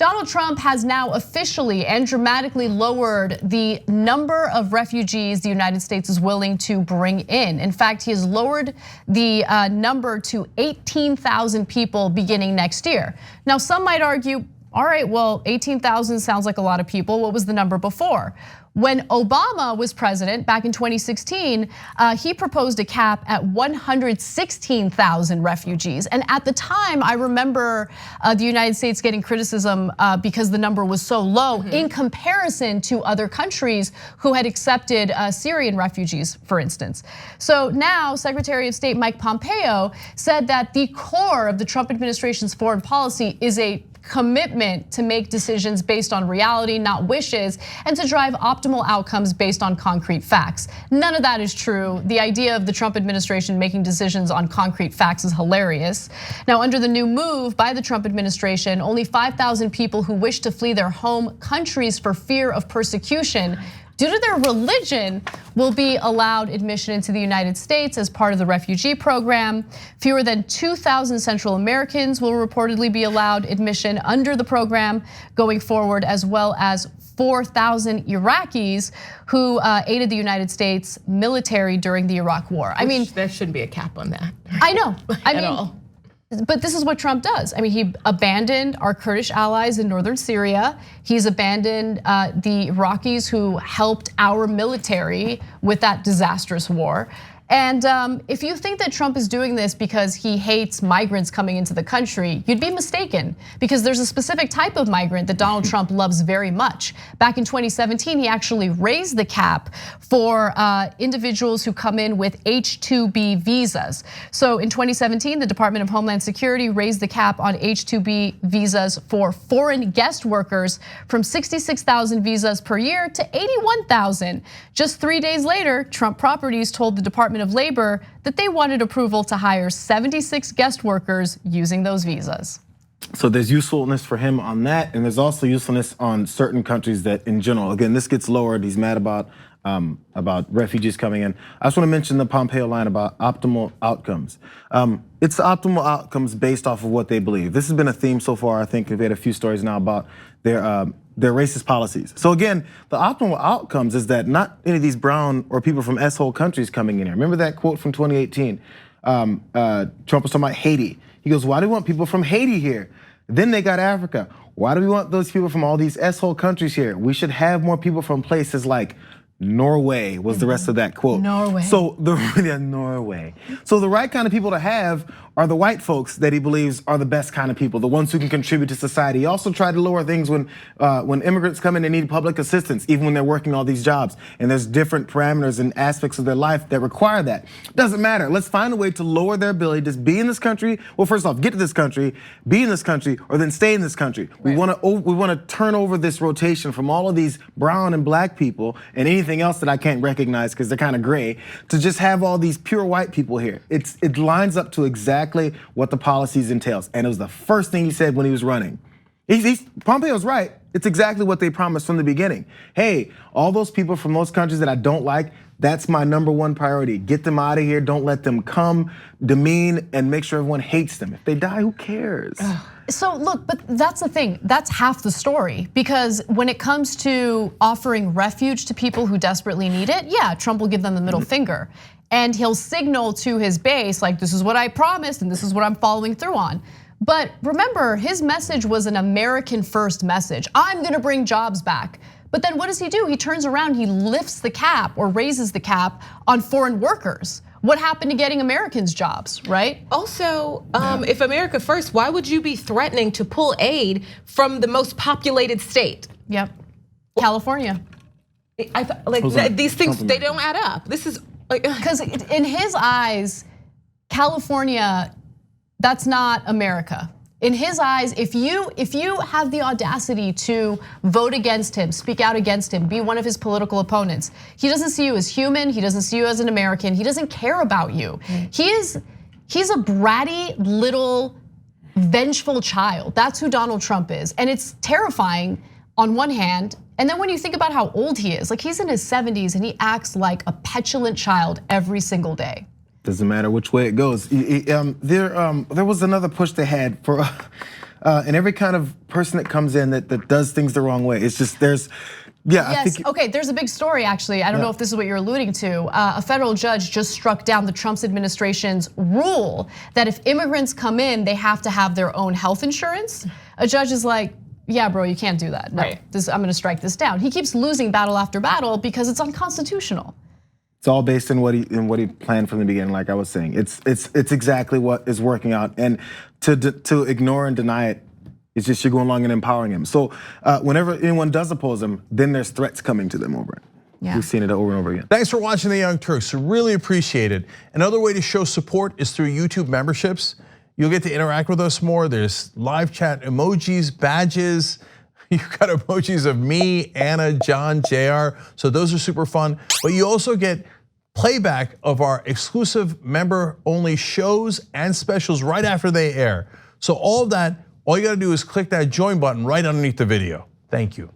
Donald Trump has now officially and dramatically lowered the number of refugees the United States is willing to bring in. In fact, he has lowered the number to 18,000 people beginning next year. Now, some might argue, all right, well, 18,000 sounds like a lot of people. What was the number before? When Obama was president back in 2016, he proposed a cap at 116,000 refugees. And at the time, I remember the United States getting criticism because the number was so low in comparison to other countries who had accepted Syrian refugees, for instance. So now Secretary of State Mike Pompeo said that the core of the Trump administration's foreign policy is a commitment to make decisions based on reality, not wishes, and to drive optimal outcomes based on concrete facts. None of that is true. The idea of the Trump administration making decisions on concrete facts is hilarious. Now, under the new move by the Trump administration, only 5,000 people who wish to flee their home countries for fear of persecution due to their religion will be allowed admission into the United States as part of the refugee program. Fewer than 2,000 Central Americans will reportedly be allowed admission under the program going forward, as well as 4,000 Iraqis who aided the United States military during the Iraq War. I mean, there shouldn't be a cap on that. I know. I mean, all. But this is what Trump does. I mean, he abandoned our Kurdish allies in northern Syria. He's abandoned the Iraqis who helped our military with that disastrous war. And if you think that Trump is doing this because he hates migrants coming into the country, you'd be mistaken, because there's a specific type of migrant that Donald Trump loves very much. Back in 2017, he actually raised the cap for individuals who come in with H-2B visas. So in 2017, the Department of Homeland Security raised the cap on H-2B visas for foreign guest workers from 66,000 visas per year to 81,000. Just 3 days later, Trump Properties told the Department of Labor that they wanted approval to hire 76 guest workers using those visas. So there's usefulness for him on that, and there's also usefulness on certain countries that in general, again, this gets lowered. He's mad about refugees coming in. I just want to mention the Pompeo line about optimal outcomes. It's optimal outcomes based off of what they believe. This has been a theme so far. I think we've had a few stories now about their racist policies. So again, the optimal outcomes is that not any of these brown or people from S-hole countries coming in here. Remember that quote from 2018? Trump was talking about Haiti. He goes, why do we want people from Haiti here? Then they got Africa. Why do we want those people from all these S-hole countries here? We should have more people from places like Norway was the rest of that quote. Norway. So Norway. So the right kind of people to have are the white folks that he believes are the best kind of people, the ones who can contribute to society. He also tried to lower things when immigrants come in and need public assistance, even when they're working all these jobs. And there's different parameters and aspects of their life that require that. Doesn't matter. Let's find a way to lower their ability to be in this country. Well, first off, get to this country, be in this country, or then stay in this country. Right. We want to turn over this rotation from all of these brown and black people and anything else that I can't recognize because they're kind of gray, to just have all these pure white people here. It lines up to exactly what the policies entails. And it was the first thing he said when he was running. Pompeo's right. It's exactly what they promised from the beginning. Hey, all those people from those countries that I don't like, that's my #1 priority. Get them out of here. Don't let them come, demean, and make sure everyone hates them. If they die, who cares? So look, but that's the thing, that's half the story. Because when it comes to offering refuge to people who desperately need it, yeah, Trump will give them the middle finger. And he'll signal to his base, like, this is what I promised and this is what I'm following through on. But remember, his message was an American first message. I'm gonna bring jobs back. But then what does he do? He turns around, he lifts the cap or raises the cap on foreign workers. What happened to getting Americans jobs, right? Also, if America first, why would you be threatening to pull aid from the most populated state? Yep, California. These things, they don't add up. This is because in his eyes, California, that's not America. In his eyes, if you have the audacity to vote against him, speak out against him, be one of his political opponents, he doesn't see you as human, he doesn't see you as an American, he doesn't care about you. He's a bratty little vengeful child. That's who Donald Trump is. And it's terrifying on one hand. And then when you think about how old he is, like he's in his 70s and he acts like a petulant child every single day. Doesn't matter which way it goes. There was another push they had for and every kind of person that comes in that does things the wrong way. It's just there's. Yeah, yes, I think okay, there's a big story actually. I don't know if this is what you're alluding to. A federal judge just struck down the Trump administration's rule that if immigrants come in, they have to have their own health insurance. A judge is like, yeah, bro, you can't do that. No, right. I'm gonna strike this down. He keeps losing battle after battle because it's unconstitutional. It's all based on what he planned from the beginning. Like I was saying, it's exactly what is working out, and to ignore and deny it, it's just you're going along and empowering him. So whenever anyone does oppose him, then there's threats coming to them over it. Yeah. We've seen it over and over again. Thanks for watching the Young Turks. Really appreciate it. Another way to show support is through YouTube memberships. You'll get to interact with us more. There's live chat emojis, badges. You've got emojis of me, Anna, John, Jayar. So those are super fun. But you also get playback of our exclusive member-only shows and specials right after they air. So all of that, all you gotta do is click that join button right underneath the video. Thank you.